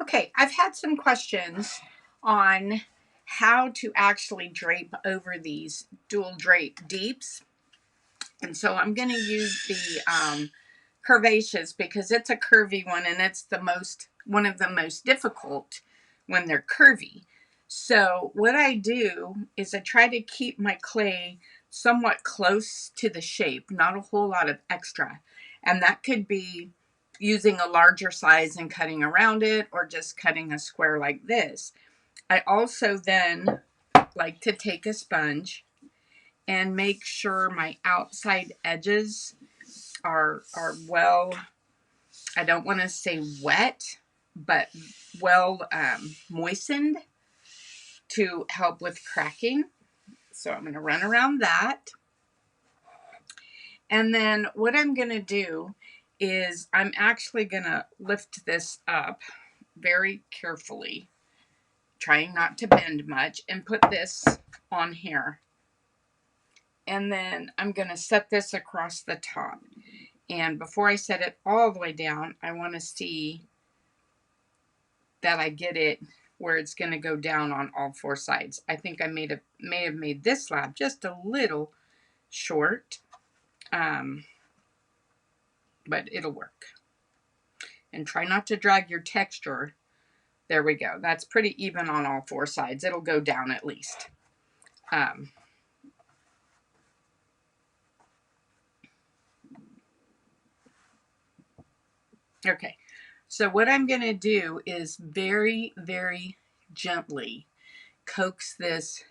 Okay, I've had some questions on how to actually drape over these dual drape deeps. And so I'm going to use the curvaceous because it's a curvy one and it's one of the most difficult when they're curvy. So what I do is I try to keep my clay somewhat close to the shape, not a whole lot of extra. And that could be using a larger size and cutting around it, or just cutting a square like this. I also then like to take a sponge and make sure my outside edges are well, I don't want to say wet, but well moistened to help with cracking. So I'm going to run around that. And then what I'm going to do is I'm actually going to lift this up very carefully, trying not to bend much, and put this on here. And then I'm going to set this across the top. And before I set it all the way down, I want to see that I get it where it's going to go down on all four sides. I think I may have made this slab just a little short, but it'll work. And try not to drag your texture. There we go. That's pretty even on all four sides. It'll go down at least. Okay, so what I'm going to do is very, very gently coax this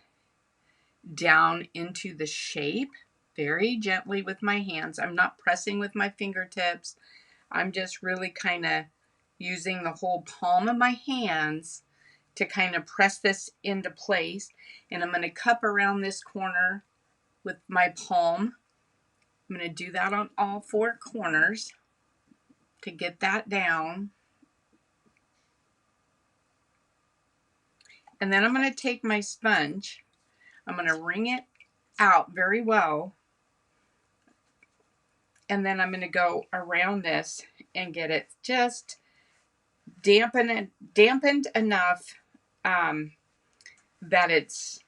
down into the shape, very gently with my hands. I'm not pressing with my fingertips. I'm just really kind of using the whole palm of my hands to kind of press this into place. And I'm going to cup around this corner with my palm. I'm going to do that on all four corners to get that down. And then I'm going to take my sponge. I'm going to wring it out very well. And then I'm going to go around this and get it just dampened enough that it's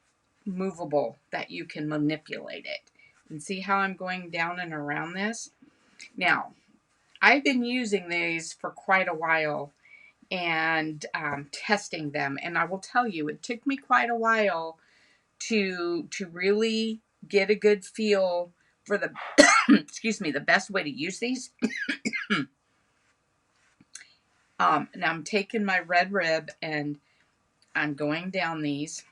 movable, that you can manipulate it. And see how I'm going down and around this? Now, I've been using these for quite a while and testing them. And I will tell you, it took me quite a while to really get a good feel for the excuse me, the best way to use these. And I'm taking my red rib and I'm going down these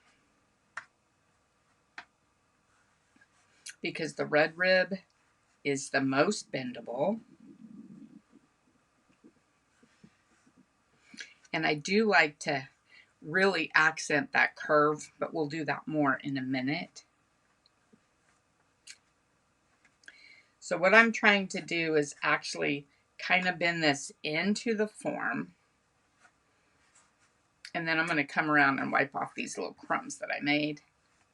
because the red rib is the most bendable. And I do like to really accent that curve, but we'll do that more in a minute. So what I'm trying to do is actually kind of bend this into the form. And then I'm going to come around and wipe off these little crumbs that I made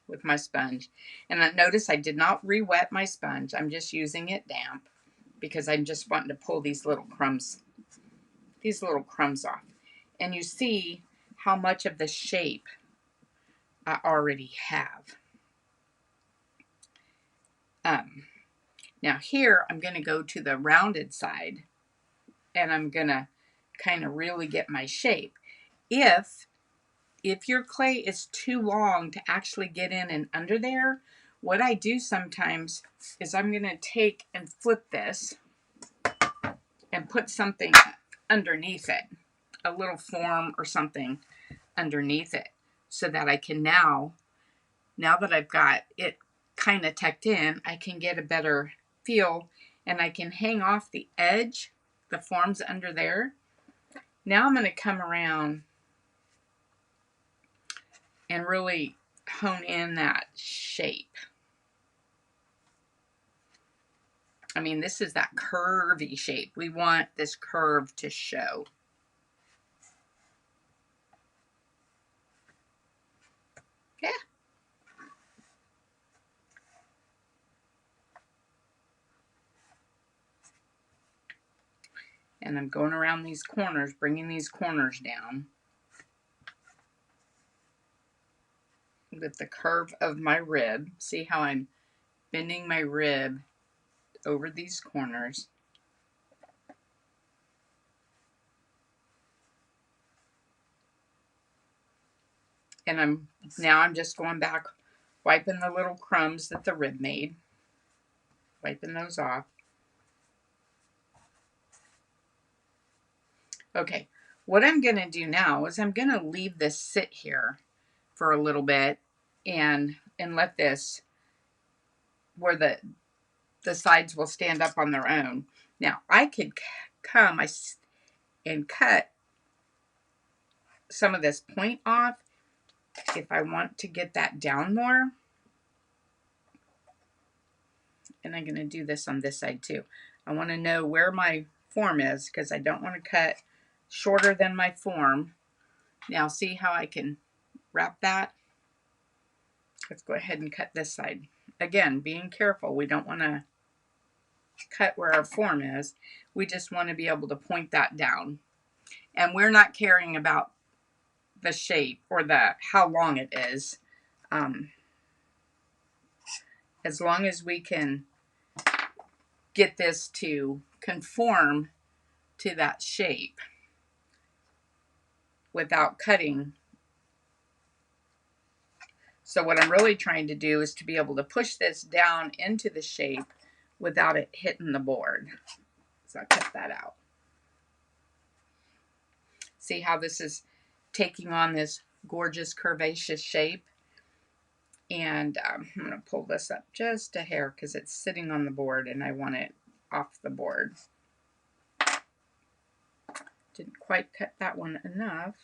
with my sponge. And notice I did not re-wet my sponge. I'm just using it damp because I'm just wanting to pull these little crumbs off. And you see how much of the shape I already have. Now here I'm going to go to the rounded side and I'm going to kind of really get my shape. If your clay is too long to actually get in and under there, what I do sometimes is I'm going to take and flip this and put something underneath it, a little form or something underneath it, so that I can now that I've got it kind of tucked in, I can get a better feel and I can hang off the edge, the forms under there. Now I'm going to come around and really hone in that shape. I mean, this is that curvy shape. We want this curve to show. Yeah. And I'm going around these corners, bringing these corners down with the curve of my rib. See how I'm bending my rib over these corners. And I'm just going back, wiping the little crumbs that the rib made, wiping those off. Okay, what I'm going to do now is I'm going to leave this sit here for a little bit and let this, where the sides will stand up on their own. Now, I could come and cut some of this point off if I want to get that down more. And I'm going to do this on this side too. I want to know where my form is because I don't want to cut shorter than my form. Now see how I can wrap that? Let's go ahead and cut this side. Again, being careful. We don't want to cut where our form is. We just want to be able to point that down. And we're not caring about the shape or how long it is. As long as we can get this to conform to that shape without cutting. So what I'm really trying to do is to be able to push this down into the shape without it hitting the board. So I cut that out. See how this is taking on this gorgeous curvaceous shape? And I'm going to pull this up just a hair because it's sitting on the board and I want it off the board. Didn't quite cut that one enough.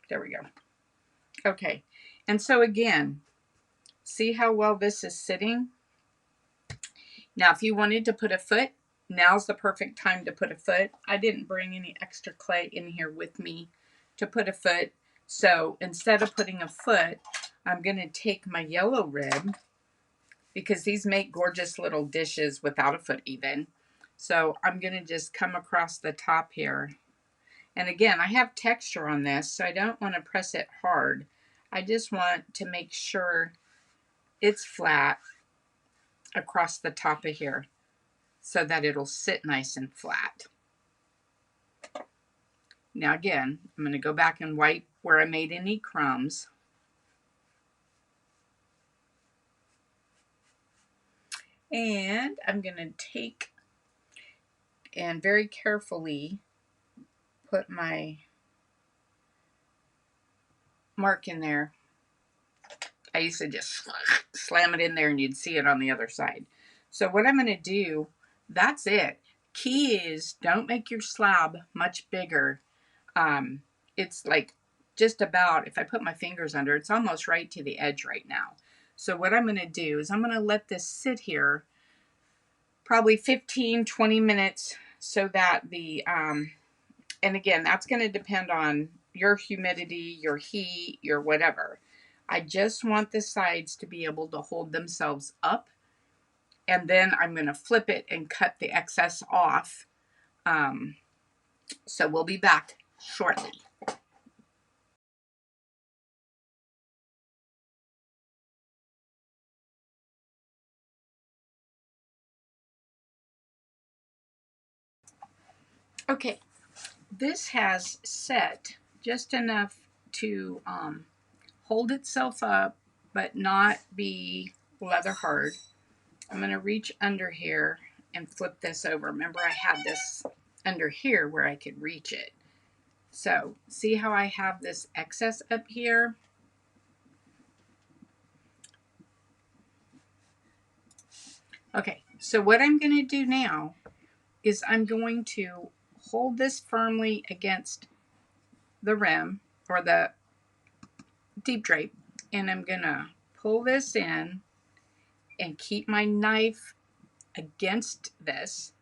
There we go. Okay, and so again, see how well this is sitting? Now, if you wanted to put a foot, now's the perfect time to put a foot. I didn't bring any extra clay in here with me to put a foot. So instead of putting a foot, I'm going to take my yellow rib, because these make gorgeous little dishes without a foot even. So I'm going to just come across the top here. And again, I have texture on this, so I don't want to press it hard. I just want to make sure it's flat across the top of here so that it'll sit nice and flat. Now again, I'm going to go back and wipe where I made any crumbs. And I'm going to take and very carefully put my mark in there. I used to just slam it in there and you'd see it on the other side. So what I'm going to do, that's it. Key is don't make your slab much bigger. It's like just about, if I put my fingers under, it's almost right to the edge right now. So what I'm going to do is I'm going to let this sit here probably 15-20 minutes so that the, and again, that's going to depend on your humidity, your heat, your whatever. I just want the sides to be able to hold themselves up. And then I'm going to flip it and cut the excess off. So we'll be back shortly. Okay, this has set just enough to hold itself up, but not be leather hard. I'm going to reach under here and flip this over. Remember, I had this under here where I could reach it. So see how I have this excess up here? Okay, so what I'm going to do now is I'm going to hold this firmly against the rim or the deep drape, and I'm going to pull this in and keep my knife against this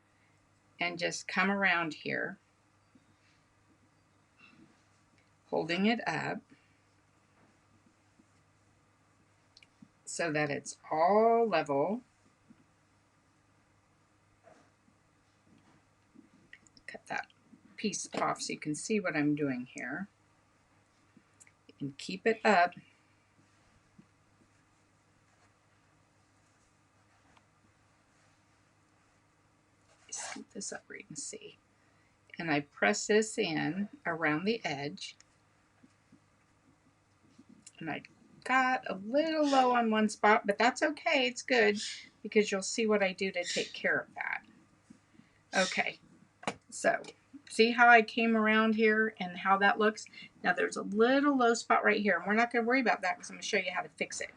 and just come around here. holding it up so that it's all level. Cut that piece off so you can see what I'm doing here. And keep it up. Scoop this up where you can see. And I press this in around the edge. And I got a little low on one spot, but that's okay. It's good because you'll see what I do to take care of that. Okay, so see how I came around here and how that looks? Now there's a little low spot right here, and we're not going to worry about that because I'm going to show you how to fix it.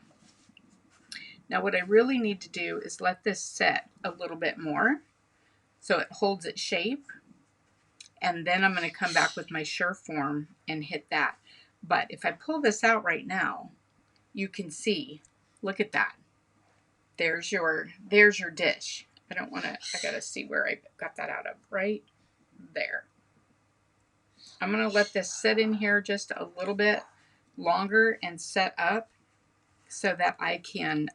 Now what I really need to do is let this set a little bit more so it holds its shape. And then I'm going to come back with my Sureform and hit that. But if I pull this out right now, you can see, look at that. There's your dish. I gotta see where I got that out of, right there. I'm gonna let this sit in here just a little bit longer and set up so that I can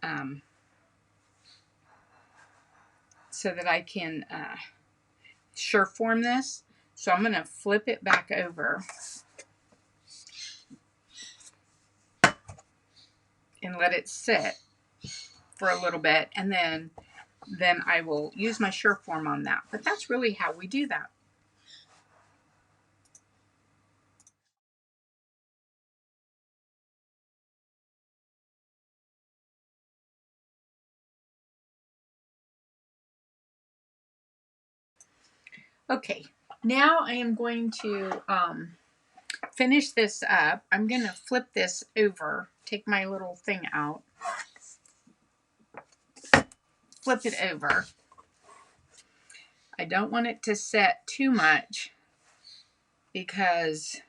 Sureform this. So I'm gonna flip it back over and let it sit for a little bit, and then I will use my Sureform on that. But that's really how we do that. Okay, now I am going to finish this up. I'm going to flip this over, take my little thing out, flip it over. I don't want it to set too much because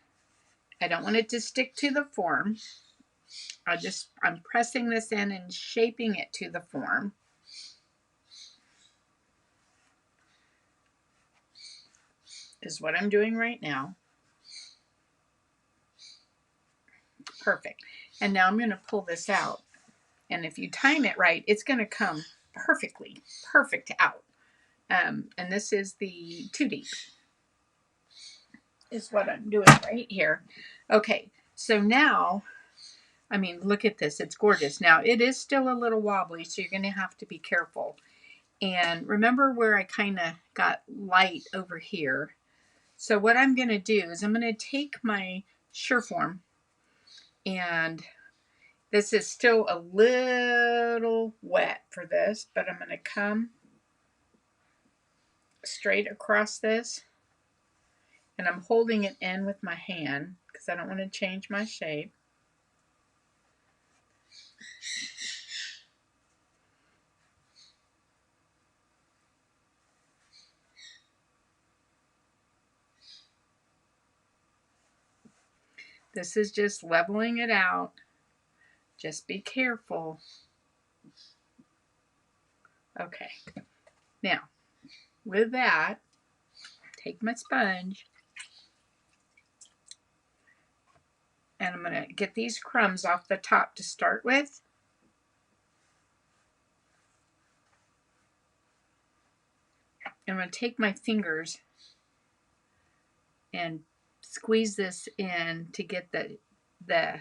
I don't want it to stick to the form. I'm pressing this in and shaping it to the form. Is what I'm doing right now. Perfect. And now I'm going to pull this out. And if you time it right, it's going to come perfect out. And this is the 2 deep. Is what I'm doing right here. Okay, so now, I mean, look at this. It's gorgeous. Now, it is still a little wobbly, so you're going to have to be careful. And remember where I kind of got light over here. So what I'm going to do is I'm going to take my Sureform, and this is still a little wet for this, but I'm going to come straight across this, and I'm holding it in with my hand because I don't want to change my shape. This is just leveling it out. Just be careful. Okay. Now, with that, take my sponge, and I'm going to get these crumbs off the top to start with. And I'm going to take my fingers and squeeze this in to get the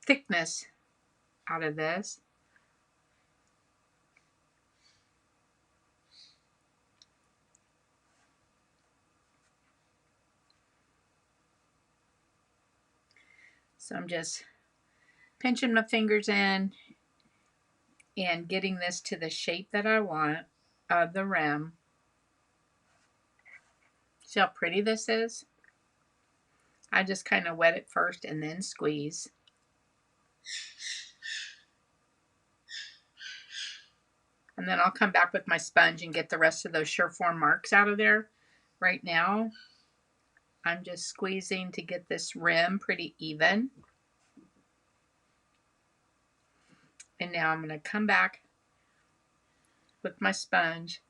thickness out of this. So I'm just pinching my fingers in and getting this to the shape that I want of the rim. See how pretty this is? I just kind of wet it first and then squeeze. And then I'll come back with my sponge and get the rest of those Sureform marks out of there. Right now, I'm just squeezing to get this rim pretty even. And now I'm going to come back with my sponge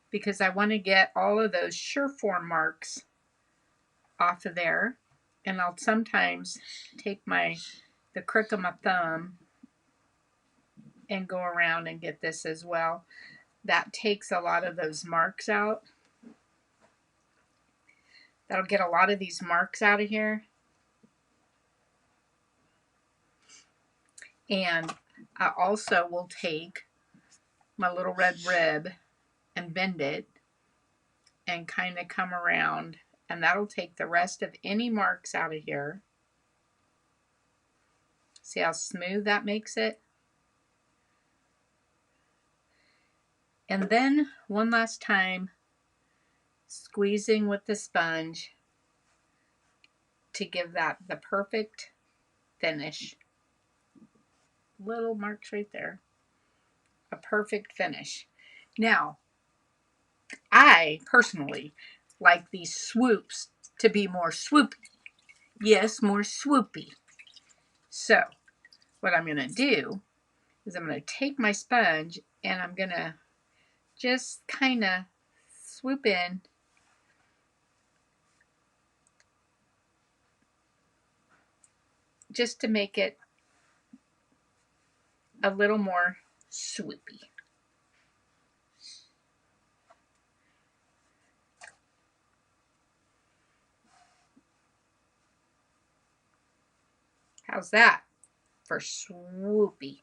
because I want to get all of those Sureform marks off of there. And I'll sometimes take the crook of my thumb and go around and get this as well. That takes a lot of those marks out. That'll get a lot of these marks out of here. And I also will take my little red rib and bend it and kind of come around, and that'll take the rest of any marks out of here. See how smooth that makes it? And then one last time, squeezing with the sponge to give that the perfect finish. Little marks right there. A perfect finish. Now, I personally like these swoops to be more swoopy. Yes, more swoopy. So, what I'm going to do is I'm going to take my sponge and I'm going to just kind of swoop in just to make it a little more swoopy. How's that for swoopy?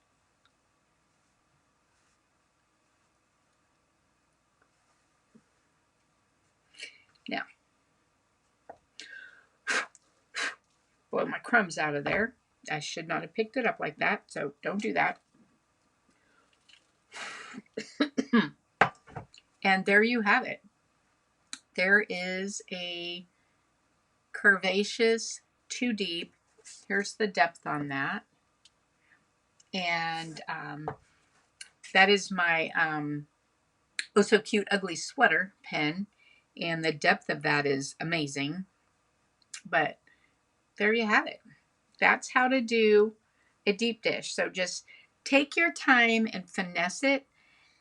Now, blow my crumbs out of there. I should not have picked it up like that, so don't do that. And there you have it. There is a curvaceous too deep. Here's the depth on that. And that is my Oh So Cute Ugly Sweater pen. And the depth of that is amazing. But there you have it. That's how to do a deep dish. So just take your time and finesse it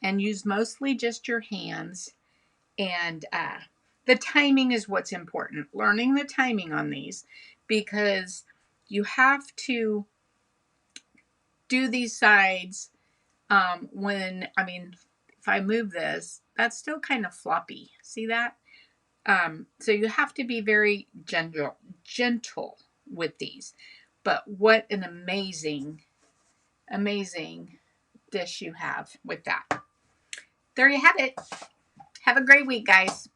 and use mostly just your hands. And the timing is what's important. Learning the timing on these, because you have to do these sides if I move this, that's still kind of floppy. See that? So you have to be very gentle with these. But what an amazing, amazing dish you have with that. There you have it. Have a great week, guys.